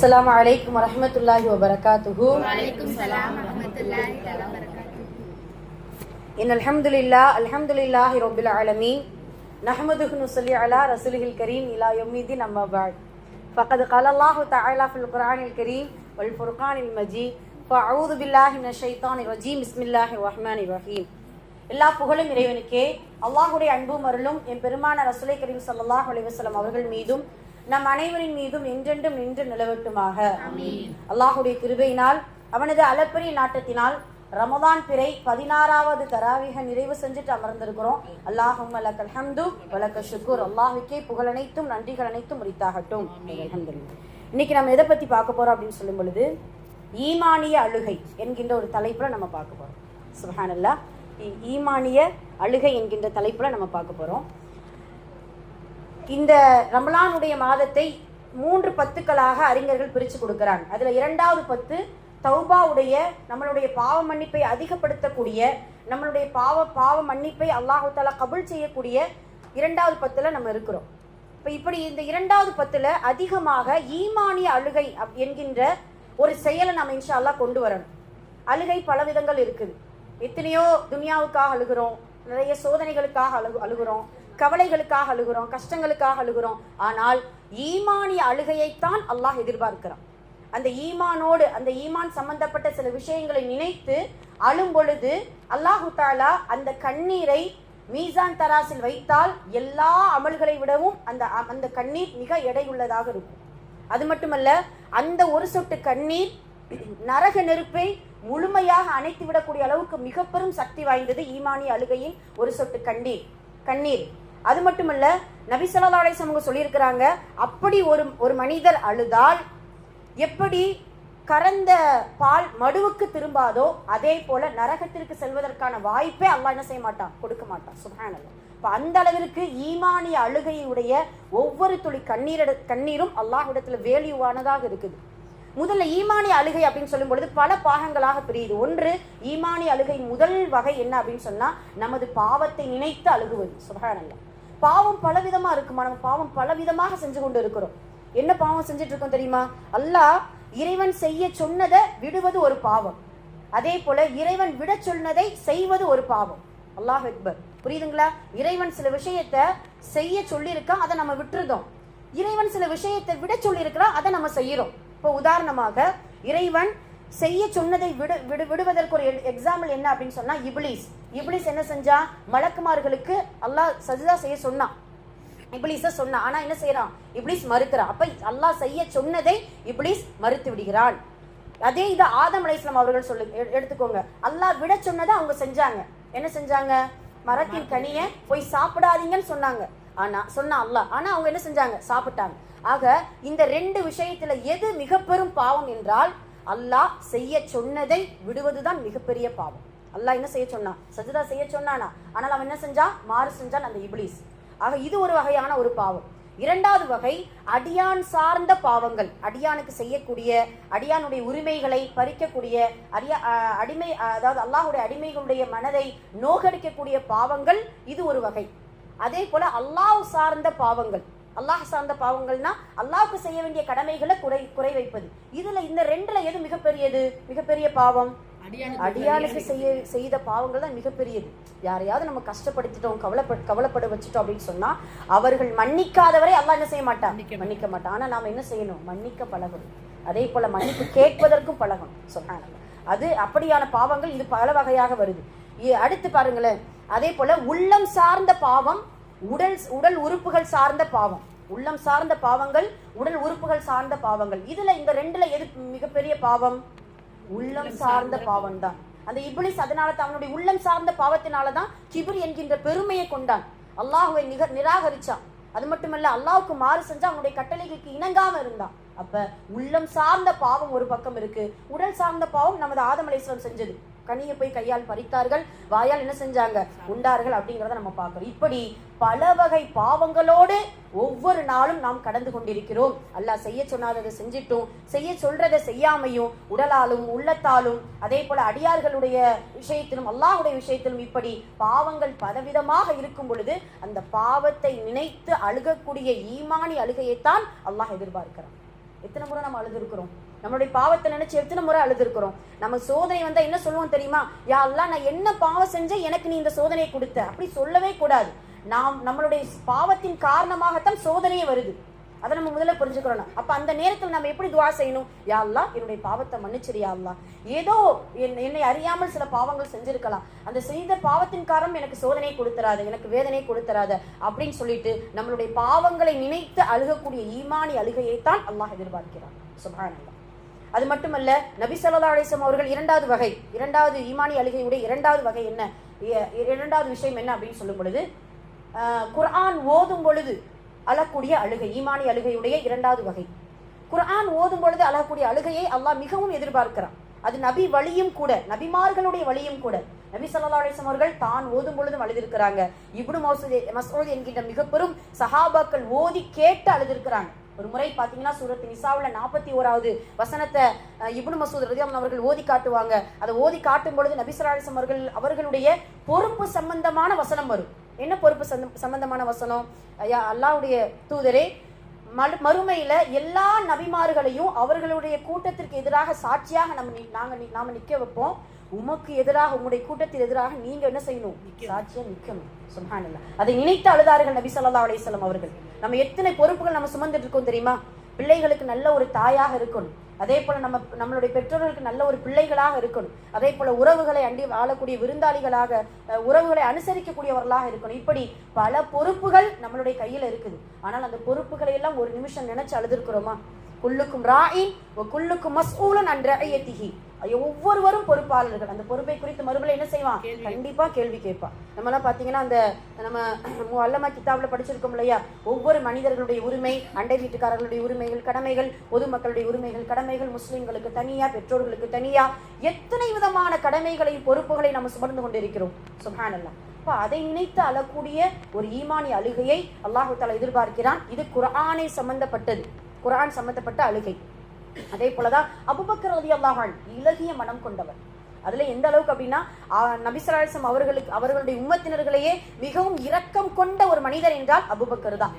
அஸ்ஸலாமு அலைக்கும் வரஹ்மத்துல்லாஹி வபரகாத்துஹு. வலைக்கும் ஸலாம் வரஹ்மத்துல்லாஹி வபரகாத்துஹு. இன்னல் அல்ஹம்துலில்லாஹி ரப்பில் ஆலமீன் நஹ்மதுஹு நுஸல்லி அலா ரசூலில் கரீம் இலா யௌமிddin அம்மா பஅத். ஃபகத் क़ால அல்லாஹு தஆலா ஃபில் குர்ஆனில் கரீம் வல் ஃபுர்கானில் மஜீத். ஃபஅஊது பில்லாஹி மினஷ் ஷைத்தானிர் ரஜீம். பிஸ்மில்லாஹிர் ரஹ்மானிர் ரஹீம். எல்லா புகழும் இறைவனுக்கே. அல்லாஹ்வுடைய அன்பும் அருளும் என் பெருமான ரசூலை கரீம் ஸல்லல்லாஹு அலைஹி வஸல்லம் அவர்கள் மீதும் நம் அனைவரின் மீதும் என்றென்றும் நின்று நிலவட்டுமாக. அல்லாஹுடைய கிருபையினால் அவனது அளப்பரிய நாட்டத்தினால் ரமதான் பிறை 16வது தராவிக நிறைவு செஞ்சுட்டு அமர்ந்திருக்கிறோம். அல்லாஹும்ம லக்கல் ஹம்து வலக்க ஷுக்குர். அல்லாஹுக்கே புகழனைத்தும் நன்றிகள் அனைத்தும் உரித்தாகட்டும். அல்ஹம்துலில்லாஹ். இன்னைக்கு நம்ம எதை பத்தி பார்க்க போறோம் அப்படின்னு சொல்லும் பொழுது ஈமானிய அழுகை என்கின்ற ஒரு தலைப்புல நம்ம பார்க்க போறோம். சுப்ஹானல்லாஹ். ஈமானிய அழுகை என்கின்ற தலைப்புல நம்ம பார்க்க போறோம். இந்த ரமலானுடைய மாதத்தை 3 பத்துக்களாக அறிஞர்கள் பிரித்து கொடுக்கிறாங்க. அதுல 2வது பத்து தௌபாவுடைய நம்மளுடைய பாவ மன்னிப்பை அதிகப்படுத்தக்கூடிய, நம்மளுடைய பாவ மன்னிப்பை அல்லாஹு தஆலா கபூல் செய்யக்கூடிய 2வது பத்துல நம்ம இருக்கிறோம். இப்படி இந்த 2வது பத்துல அதிகமாக ஈமானிய அழுகை என்கின்ற ஒரு செயலை நம்ம இன்ஷா அல்லாஹ் கொண்டு வரணும். அழுகை பல விதங்கள் இருக்குது. எத்தனையோ துனியாவுக்காக அழுகிறோம், நிறைய சோதனைகளுக்காக அழுகிறோம், கவலைகளுக்காக அழுகிறோம், கஷ்டங்களுக்காக அழுகிறோம். ஆனால் ஈமானிய அழுகையைத்தான் அல்லாஹ் எதிர்பார்க்கிறான். அந்த ஈமானோடு, அந்த ஈமான் சம்பந்தப்பட்ட சில விஷயங்களை நினைத்து அழும் பொழுது அல்லாஹு தஆலா அந்த கண்ணீரை மீசான் தராசில் வைத்தால் எல்லா அமல்களை விடவும் அந்த கண்ணீர் மிக எடையுள்ளதாக இருக்கும். அது மட்டுமல்ல, அந்த ஒரு சொட்டு கண்ணீர் நரக நெருப்பை முழுமையாக அணைத்து விடக்கூடிய அளவுக்கு மிக பெரும் சக்தி வாய்ந்தது ஈமானிய அழுகையின் ஒரு சொட்டு கண்ணீர். அது மட்டுமல்ல, நபி ஸல்லல்லாஹு அலைஹி வஸல்லம் சொல்லியிருக்கிறாங்க, அப்படி ஒரு மனிதர் அழுதால் எப்படி கறந்த பால் மடுவுக்கு திரும்பாதோ அதே போல நரகத்திற்கு செல்வதற்கான வாய்ப்பே அல்லாஹ் என்ன செய்ய மாட்டான், கொடுக்க மாட்டான். சுப்ஹானல்லாஹ். இப்ப அந்த அளவிற்கு ஈமானிய அழுகையுடைய ஒவ்வொரு துளி கண்ணீரும் அல்லாஹ்விடத்துல வேல்யூவானதாக இருக்குது. முதல்ல ஈமானிய அழுகை அப்படின்னு சொல்லும் பொழுது பல பாகங்களாக பிரியுது. ஒன்று, ஈமானிய அழுகை முதல் வகை என்ன அப்படின்னு சொன்னா நமது பாவத்தை நினைத்து அழுகுவது. சுப்ஹானல்லாஹ். பாவம் பலவிதமா இருக்குமா, நம்ம பாவம் பலவிதமாக செஞ்சு கொண்டு இருக்கிறோம். என்ன பாவம் செஞ்சுட்டு இருக்கோம் தெரியுமா? அல்லாஹ் இறைவன் செய்ய சொன்னதை விடுவது ஒரு பாவம். அதே போல இறைவன் விட சொன்னதை செய்வது ஒரு பாவம். அல்லாஹ் அக்பர். புரியுதுங்களா? இறைவன் சில விஷயத்தை செய்ய சொல்லியிருக்கான், அதை நம்ம விட்டுருதோம். இறைவன் சில விஷயத்தை விட சொல்லியிருக்கிறான், அதை நம்ம செய்யறோம். இப்போ உதாரணமாக இறைவன் செய்ய சொன்னதை விடுவதற்கு ஒரு எக்ஸாம்பிள் என்ன அப்படின்னு சொன்னா இப்லீஸ் என்ன செஞ்சா, மலக்குமார்களுக்கு அல்லாஹ் சஜ்தா செய்ய சொன்னான், இப்லீஸ சொன்னா. ஆனா என்ன செய்யறான்? இப்லீஸ் மறுக்கிறான். அப்ப அல்லாஹ் செய்ய சொன்னதை இப்லீஸ் மறுத்து விடுகிறான். அதே இது ஆதம் அலைஹிஸ்ஸலாம் அவர்கள் எடுத்துக்கோங்க. அல்லாஹ் விட சொன்னதை அவங்க செஞ்சாங்க. என்ன செஞ்சாங்க? மரத்தின் கனியை போய் சாப்பிடாதீங்கன்னு சொன்னாங்க. சொன்னா அல்லாஹ். ஆனா அவங்க என்ன செஞ்சாங்க? சாப்பிட்டாங்க. ஆக இந்த 2 விஷயத்துல எது மிக பெரும் பாவம் என்றால் அல்லாஹ் செய்ய சொன்னதை விடுவதுதான் மிகப்பெரிய பாவம். அல்லாஹ் என்ன செய்ய சொன்னான்? சஜ்தா செய்ய சொன்னானா? ஆனால் அவன் என்ன செஞ்சான்? மாறு செஞ்சான், அந்த இப்லீஸ். ஆக இது ஒரு வகையான ஒரு பாவம். 2வது வகை அடியான் சார்ந்த பாவங்கள். அடியானுக்கு செய்யக்கூடிய, அடியானுடைய உரிமைகளை பறிக்கக்கூடிய, அதாவது அல்லாஹுடைய அடிமைகளுடைய மனதை நோகடிக்கக்கூடிய பாவங்கள், இது ஒரு வகை. அதே போல அல்லாஹ் சார்ந்த பாவங்கள். அல்லாஹ் சார்ந்த பாவங்கள்னா அல்லாஹ்வுக்கு செய்ய வேண்டிய கடமைகளை குறை வைப்பது. இதுல இந்த 2ல எது மிகப்பெரிய பாவம்? அடியானுக்கு செய்த பாவங்கள் தான் மிகப்பெரியது. யாரையாவது நம்ம கஷ்டப்படுத்திட்டோம், கவலைப்பட வச்சுட்டோம் அப்படின்னு சொன்னா அவர்கள் மன்னிக்காதவரை அல்லாஹ் என்ன செய்ய மாட்டான்? மன்னிக்க மாட்டான். ஆனா நாம என்ன செய்யணும்? மன்னிக்க பழகணும். அதே போல மன்னிப்பு கேட்பதற்கும் பழகணும். சொன்னாங்க அது அப்படியான பாவங்கள். இது பல வகையாக வருது. அடுத்து பாருங்களேன். அதே போல உள்ளம் சார்ந்த பாவம், உடல் உறுப்புகள் சார்ந்த பாவம். உள்ளம் சார்ந்த பாவங்கள், உடல் உறுப்புகள் சார்ந்த பாவங்கள். இதுல இந்த 2ல எது மிகப்பெரிய பாவம்? உள்ளம் சார்ந்த பாவம் தான். அந்த இப்லீஸ் அதனால அவனுடைய உள்ளம் சார்ந்த பாவத்தினாலதான் கிப்ர் என்கின்ற பெருமையை கொண்டான், அல்லாஹுவை நிராகரிச்சான். அது மட்டுமல்ல, அல்லாஹ்வுக்கு மாறு செஞ்சா அவனுடைய கட்டளைகளுக்கு இணங்காம இருந்தான். அப்ப உள்ளம் சார்ந்த பாவம் ஒரு பக்கம் இருக்கு. உடல் சார்ந்த பாவம் நமது ஆதம் அலைஹிஸ்ஸலாம் செஞ்சது. கனியை போய் கையால் பறித்தார்கள், வாயால் என்ன செஞ்சாங்க? உண்டார்கள். அப்படிங்கிறத நம்ம பார்க்கிறோம். இப்படி பல வகை பாவங்களோடு ஒவ்வொரு நாளும் நாம் கடந்து கொண்டிருக்கிறோம். அல்லாஹ் செய்ய சொன்னாததை செஞ்சிட்டும், செய்ய சொல்றதை செய்யாமையும், உடலாலும் உள்ளத்தாலும், அதே போல அடியார்களுடைய விஷயத்திலும் அல்லாஹுடைய விஷயத்திலும் இப்படி பாவங்கள் பலவிதமாக இருக்கும் பொழுது அந்த பாவத்தை நினைத்து அழுகக்கூடிய ஈமானி அழுகையைத்தான் அல்லாஹ் எதிர்பார்க்கிறான். எத்தனை முறை நம்ம அழுதுருக்கிறோம்? நம்மளுடைய பாவத்தை நினைச்சு எத்தனை முறை அழுதுருக்கிறோம்? நம்ம சோதனை வந்தா என்ன சொல்லுவோம் தெரியுமா? யா அல்லாஹ், நான் என்ன பாவம் செஞ்சேன் எனக்கு நீ இந்த சோதனையை கொடுத்த? அப்படி சொல்லவே கூடாது. நம்மளுடைய பாவத்தின் காரணமாகத்தான் சோதனையே வருது. அதை நம்ம முதல்ல புரிஞ்சுக்கிறோம். அப்ப அந்த நேரத்தில் நம்ம எப்படி துவா செய்யணும்? யா அல்லாஹ், என்னுடைய பாவத்தை மன்னிச்சிரு யா அல்லாஹ். ஏதோ என்னை அறியாமல் சில பாவங்கள் செஞ்சிருக்கலாம், அந்த செய்த பாவத்தின் காரணம் எனக்கு சோதனை கொடுத்தராத, எனக்கு வேதனை கொடுத்தராத அப்படின்னு சொல்லிட்டு நம்மளுடைய பாவங்களை நினைத்து அழுகக்கூடிய ஈமானி அழுகையைத்தான் அல்லாஹ் எதிர்பார்க்கிறான். சுப்ஹானல்லாஹ். அது மட்டுமல்ல, நபி ஸல்லல்லாஹு அலைஹி வஸல்லம் அவர்கள் இரண்டாவது ஈமானி அழுகையுடைய இரண்டாவது வகை என்ன, இரண்டாவது விஷயம் என்ன அப்படின்னு சொல்லும் பொழுது, குர்ஆன் ஓதும் பொழுது அழக்கூடிய அழுகை. ஈமானி அழுகையுடைய இரண்டாவது வகை குர்ஆன் ஓதும் பொழுது அழக்கூடிய அழுகையை அல்லாஹ் மிகவும் எதிர்பார்க்கிறான். அது நபி வழியும் கூட, நபிமார்களுடைய வழியும் கூட. நபி ஸல்லல்லாஹு அலைஹி வஸல்லம் அவர்கள் தான் ஓதும் பொழுதும் அழுதிருக்கிறாங்க. இப்னு மஸ்ஊத் என்கின்ற மிக பெரும் சஹாபாக்கள் ஓதி கேட்டு அழுதிருக்கிறாங்க. ஒரு முறை பாத்தீங்கன்னா சூரத் நிசாவுல 41வது வசனத்தை இப்னு மஸ்ஊத் ரலியல்லாஹு அன்ஹு அவர்கள் ஓதி காட்டுவாங்க. அதை ஓதி காட்டும் பொழுது நபி ஸல்லல்லாஹு அலைஹி வஸல்லம் அவர்களுடைய பொறுப்பு சம்பந்தமான வசனம் வரும். என்ன பொறுப்பு சம்பந்தமான வசனம்? அல்லாஹ்வுடைய தூதரே, மறுமையில எல்லா நபிமார்களையும் அவர்களுடைய கூட்டத்திற்கு எதிராக சாட்சியாக நாம நிக்க வைப்போம். உமக்கு எதிராக, உங்களுடைய கூட்டத்தில் எதிராக நீங்க என்ன செய்யணும்? சாட்சியா நிக்கணும். சுப்ஹானல்லாஹ். அதை நினைத்து அழுதார்கள் நபி ஸல்லல்லாஹு அலைஹி வஸல்லம் அவர்கள். நம்ம எத்தனை பொறுப்புகள் நம்ம சுமந்துட்டு இருக்கோம் தெரியுமா? பிள்ளைகளுக்கு நல்ல ஒரு தாயாக இருக்கணும், அதே போல நம்மளுடைய பெற்றோர்களுக்கு நல்ல ஒரு பிள்ளைகளாக இருக்கணும், அதே போல உறவுகளை அண்டி வாழக்கூடிய விருந்தாளிகளாக, உறவுகளை அனுசரிக்கக்கூடியவர்களாக இருக்கணும். இப்படி பல பொறுப்புகள் நம்மளுடைய கையில இருக்குது. ஆனால் அந்த பொறுப்புகளை எல்லாம் ஒரு நிமிஷம் நினைச்சு அழுதுருக்கிறோமா? குல்லுக்கும் ராயின் வ குல்லுக்கும் மஸ்ஊலன் அன் ரஅய்யதிஹி. ஒவ்வொருவரும் பொறுப்பாளர்கள். அந்த பொறுப்பை குறித்து மறுபடியும் என்ன செய்வான்? கண்டிப்பா கேள்வி கேட்பான். நம்மளாம் பாத்தீங்கன்னா அந்த நம்ம அல்லமா கிதாப்ல படிச்சிருக்கோம் இல்லையா? ஒவ்வொரு மனிதர்களுடைய உரிமை, அண்டை வீட்டுக்காரர்களுடைய உரிமைகள், கடமைகள், பொதுமக்களுடைய உரிமைகள், கடமைகள், முஸ்லிம்களுக்கு தனியா, பெற்றோர்களுக்கு தனியா, எத்தனை விதமான கடமைகளை, பொறுப்புகளை நம்ம சுமந்து கொண்டிருக்கிறோம். சுப்ஹானல்லாஹ். அப்ப அதை நினைத்து அழக்கூடிய ஒரு ஈமானி அழுகையை அல்லாஹு தஆலா எதிர்பார்க்கிறான். இது குர்ஆனை சம்பந்தப்பட்டது, குர்ஆன் சம்பந்தப்பட்ட அழுகை. அதே போலதான் அபூபக்கர் ரலியல்லாஹு அன்ஹு இலகிய மனம் கொண்டவர். அதுல எந்த அளவுக்கு அப்படின்னா, நபி ஸல்லல்லாஹு அலைஹி வஸல்லம் அவர்களுடைய உம்மத்தினர்களையே மிகவும் இரக்கம் கொண்ட ஒரு மனிதர் என்றால் அபூபக்கர் தான்.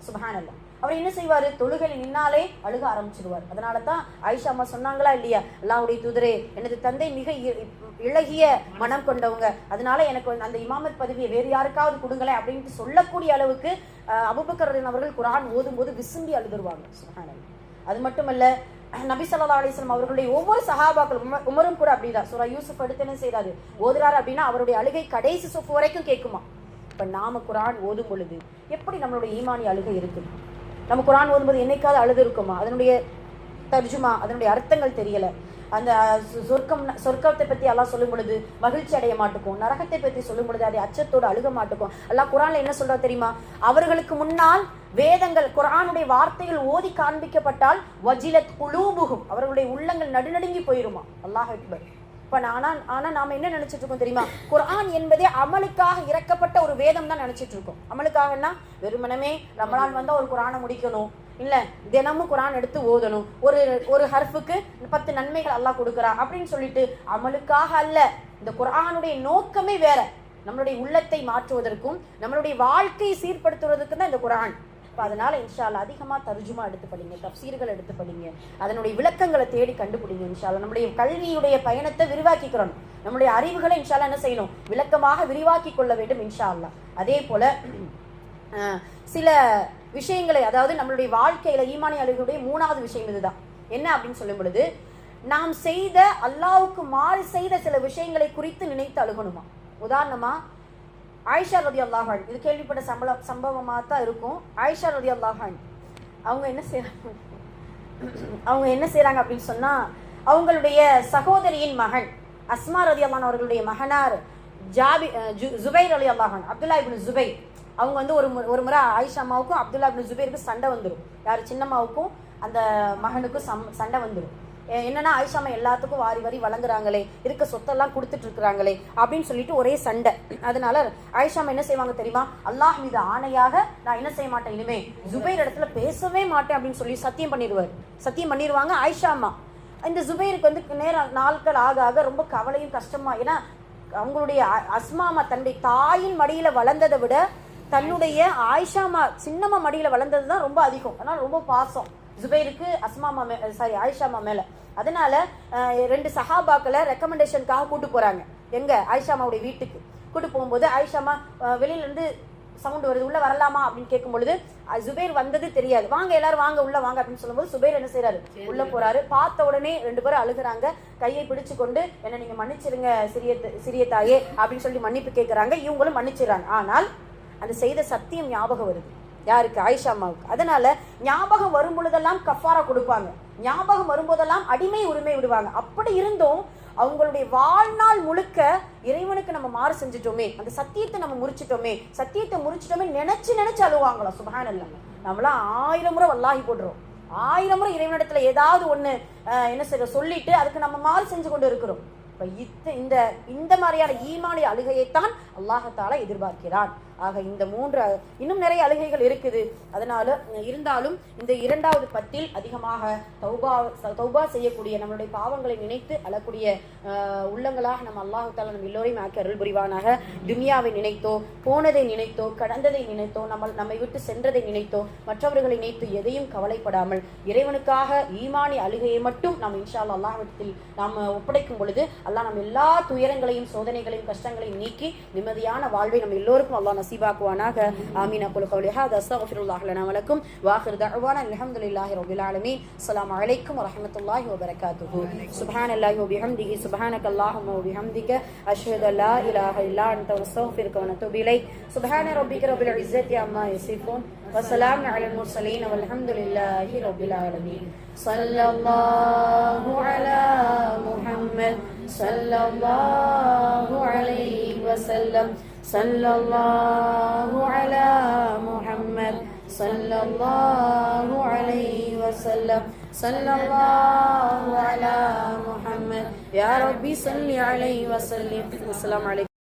சுப்ஹானல்லாஹ். அவர் என்ன செய்வாரு? தொழுகையில் நின்னாலே அழுக ஆரம்பிச்சிடுவார். அதனாலதான் ஆயிஷா அம்மா சொன்னாங்களா இல்லையா, அல்லாஹ்வுடைய தூதரே, எனது தந்தை மிக இலகிய மனம் கொண்டவங்க, அதனால எனக்கு அந்த இமாமத் பதவியை வேறு யாருக்காவது கொடுங்களேன் அப்படின்ட்டு சொல்லக்கூடிய அளவுக்கு அபூபக்கர் அவர்கள் குர்ஆன் ஓதும் போது விசும்பி அழுதுருவாங்க. சுப்ஹானல்லாஹ். அது மட்டுமல்ல, நபி ஸல்லல்லாஹு அலைஹி வஸல்லம் அவர்களுடைய ஒவ்வொரு சஹாபாக்கள், உமரும் கூட அப்படிதான். சூரா யூசுப் எடுத்து என்ன செய்யறாரு? ஓதுறாரு அப்படின்னா அவருடைய அழுகை கடைசி சொஃப் வரைக்கும் கேட்குமா. இப்ப நாம குர்ஆன் ஓதும் பொழுது எப்படி நம்மளுடைய ஈமானி அழுகை இருக்கு? நம்ம குர்ஆன் ஓதும்போது என்னைக்காவது அழுது இருக்குமா? அதனுடைய தர்ஜுமா, அதனுடைய அர்த்தங்கள் தெரியல. அந்த சொர்க்கத்தை பத்தி அல்லாஹ் சொல்லும் பொழுது மகிழ்ச்சி அடைய மாட்டுக்கும், நரகத்தை பத்தி சொல்லும் பொழுது அதை அச்சத்தோடு அழுக மாட்டுக்கும். அல்லாஹ் குர்ஆன்ல என்ன சொல்றா தெரியுமா? அவர்களுக்கு முன்னால் வேதங்கள், குர்ஆனுடைய வார்த்தைகள் ஓதி காண்பிக்கப்பட்டால் வஜிலத் குலூபுஹும், அவர்களுடைய உள்ளங்கள் நடுநடுங்கி போயிருமா. அல்லாஹ் அக்பர். இப்ப ஆனா நாம என்ன நினைச்சிட்டு இருக்கோம் தெரியுமா? குர்ஆன் என்பதே அமலுக்காக இறக்கப்பட்ட ஒரு வேதம் தான் நினைச்சிட்டு இருக்கோம். அமலுக்காகனா வெறுமனமே ரமலான் வந்தா ஒரு குர்ஆனை முடிக்கணும், இல்ல தினமும் குர்ஆன் எடுத்து ஓதணும், ஒரு ஹர்ஃபுக்கு 10 நன்மைகள் அல்லாஹ் கொடுக்குறா அப்படின்னு சொல்லிட்டு அமலுக்காக அல்ல. இந்த குர்ஆனுடைய நோக்கமே வேற. நம்மளுடைய உள்ளத்தை மாற்றுவதற்கும் நம்மளுடைய வாழ்க்கையை சீர்படுத்துவதற்கும் தான் இந்த குர்ஆன். அதனால இன்ஷா அல்லாஹ் அதிகமா தர்ஜுமா எடுத்து படிங்க, தஃப்சீர்கள் எடுத்து படிங்க, அதனுடைய விளக்கங்களை தேடி கண்டுபிடிங்க. இன்ஷா அல்லாஹ் நம்முடைய கல்வியுடைய பயணத்தை விரிவாக்கிக்கிறோம். நம்முடைய அறிவுகளை இன்ஷா அல்லாஹ் என்ன செய்யணும்? விளக்கமாக விரிவாக்கி கொள்ள வேண்டும் இன்ஷா அல்லாஹ். அதே போல சில விஷயங்களை, அதாவது நம்மளுடைய வாழ்க்கையில ஈமானி அழுகையுடைய 3வது விஷயம் இதுதான். என்ன அப்படின்னு சொல்லும் பொழுது, நாம் செய்த அல்லாஹ்வுக்கு மாறு செய்த சில விஷயங்களை குறித்து நினைத்து அழுகணுமா. உதாரணமா ஆயிஷா ரலியல்லாஹு அன்ஹா, இது கேள்விப்பட்ட சம்பவமா தான் இருக்கும். ஆயிஷா ரலியல்லாஹு அன்ஹா அவங்க என்ன செய்றாங்க அப்படின்னு சொன்னா, அவங்களுடைய சகோதரியின் மகன் அஸ்மா ரலியல்லாஹு அன்ஹா அவர்களுடைய மகனார் ஜுபைர் ரலியல்லாஹு அன்ஹு, அப்துல்லா இப்னு ஜுபைர், அவங்க வந்து ஒரு முறை ஆயிஷா அம்மாவுக்கும் அப்துல்லா இப்னு ஜுபைருக்கு சண்டை வந்துடும். யார்? சின்னம்மாவுக்கும் அந்த மகனுக்கும் சண்டை வந்துடும். என்னன்னா, ஆயிஷா அம்மா எல்லாத்துக்கும் வாரி வாரி வழங்குறாங்களே, இருக்க சொத்தெல்லாம் கொடுத்துட்டு இருக்கிறாங்களே அப்படின்னு சொல்லிட்டு ஒரே சண்டை. அதனால ஆயிஷா அம்மா என்ன செய்வாங்க தெரியுமா? அல்லாஹ் மீது ஆணையாக நான் என்ன செய்ய மாட்டேன், இனிமே ஜுபைர் இடத்துல பேசவே மாட்டேன் அப்படின்னு சொல்லி சத்தியம் பண்ணிடுவாங்க ஆயிஷா அம்மா. இந்த ஜுபைருக்கு வந்து நாட்கள் ஆக ஆக ரொம்ப கவலையும் கஷ்டமா. ஏன்னா அவங்களுடைய அஸ்மாமா தன்னுடைய தாயின் மடியில வளர்ந்ததை விட தன்னுடைய ஆயிஷாமா சின்னம்மா மடியில வளர்ந்தது தான் ரொம்ப அதிகம். அதனால ரொம்ப பாசம். ஜுபைருக்கு ஆயிஷாமா மேல. அதனால 2 சஹாபாக்களை ரெக்கமெண்டேஷனுக்காக கூட்டு போறாங்க எங்க ஆயிஷாமாவுடைய வீட்டுக்கு. கூட்டு போகும்போது ஆயிஷாமா வெளியில இருந்து சவுண்ட் வருது, உள்ள வரலாமா அப்படின்னு கேட்கும் பொழுது ஜுபைர் வந்தது தெரியாது. வாங்க எல்லாரும் வாங்க உள்ள வாங்க அப்படின்னு சொல்லும்போது சுபைர் என்ன செய்யறாரு, உள்ள போறாரு. பார்த்த உடனே 2 பேரும் அழுகுறாங்க, கையை பிடிச்சு கொண்டு என்ன நீங்க மன்னிச்சிருங்க சிறிய தாயே அப்படின்னு சொல்லி மன்னிப்பு கேட்கறாங்க. இவங்களும் மன்னிச்சிடறாங்க. ஆனால் அந்த செய்த சத்தியம் ஞாபகம் வருது யாருக்கு, ஆயிஷா அம்மாவுக்கு. அதனால ஞாபகம் வரும் பொழுதெல்லாம் கஃபாரா கொடுப்பாங்க, ஞாபகம் வரும்போதெல்லாம் அடிமை உரிமை விடுவாங்க. அப்படி இருந்தும் அவங்களுடைய வாழ்நாள் முழுக்க இறைவனுக்கு நம்ம மாறு செஞ்சுட்டோமே, அந்த சத்தியத்தை நம்ம முறிச்சிட்டோமே நினைச்சு அழுவாங்களாம். சுப்ஹானல்லாஹ். நம்மளாம் 1000 முறை வல்லாஹி போடுறோம், 1000 முறை இறைவனிடத்துல ஏதாவது ஒண்ணு என்ன செய்ய சொல்லிட்டு அதுக்கு நம்ம மாறு செஞ்சு கொண்டு இருக்கிறோம். இந்த மாதிரியான ஈமானிய அழுகையைத்தான் அல்லாஹ் தஆலா எதிர்பார்க்கிறான். ஆக இந்த 3 இன்னும் நிறைய அழுகைகள் இருக்குது. அதனால இருந்தாலும் இந்த 2வது பத்தில் அதிகமாக தௌபா செய்யக்கூடிய, நம்மளுடைய பாவங்களை நினைத்து அழக்கூடிய உள்ளங்களாக நம்ம அல்லாஹ் தஆலா நம்ம எல்லோரையும் ஆக்கி அருள் புரிவானாக. துனியாவை நினைத்தோ, போனதை நினைத்தோ, கடந்ததை நினைத்தோ, நம்மை விட்டு சென்றதை நினைத்தோ, மற்றவர்களை நினைத்து எதையும் கவலைப்படாமல் இறைவனுக்காக ஈமானிய அழுகையை மட்டும் நாம் இன்ஷா அல்லாஹ் அல்லாஹ்விடத்தில் நாம் ஒப்படைக்கும் பொழுது அல்லாஹ் நம்ம எல்லா துயரங்களையும் சோதனைகளையும் கஷ்டங்களையும் நீக்கி நிம்மதியான வாழ்வை நம்ம எல்லோருக்கும் அல்லாஹ் நசீபாக்குவானாக. ஆமீன். அகுலு கௌலி ஹாதா அஸ்தக்ஃபிருல்லாஹ் லனா வ லக்கும் வ ஆகிரு தஅவானா அல்ஹம்துலில்லாஹி ரப்பில் ஆலமீன். அஸ்ஸலாமு அலைக்கும் வ ரஹ்மத்துல்லாஹி வ பரகாத்துஹு. சுப்ஹானல்லாஹி வ பிஹம்திஹி சுப்ஹானக்கல்லாஹும்ம வ பிஹம்திக அஷ்ஹது அன் லா இலாஹ இல்லா அன்த அஸ்தக்ஃபிருக வ அத்தூபு இலைக். சுப்ஹான ரப்பிக ரப்பில் இஸ்ஸத்தி அம்மா யசிஃபூன் வ ஸலாமுன் அலல் முர்ஸலீன் வல்ஹம்துலில்லாஹி ரப்பில் ஆலமீன். ஸல்லல்லாஹு அலா முஹம்மத் ஸல்லல்லாஹு அலைஹி வஸல்லம். ஸல்லல்லாஹு அலா முஹம்மத் ஸல்லல்லாஹு அலைஹி வஸல்லம். ஸல்லல்லாஹு அலா முஹம்மத் யா ரப்பி ஸல்லி அலைஹி வஸல்லிம். அஸ்ஸலாமு அலைக்கும்.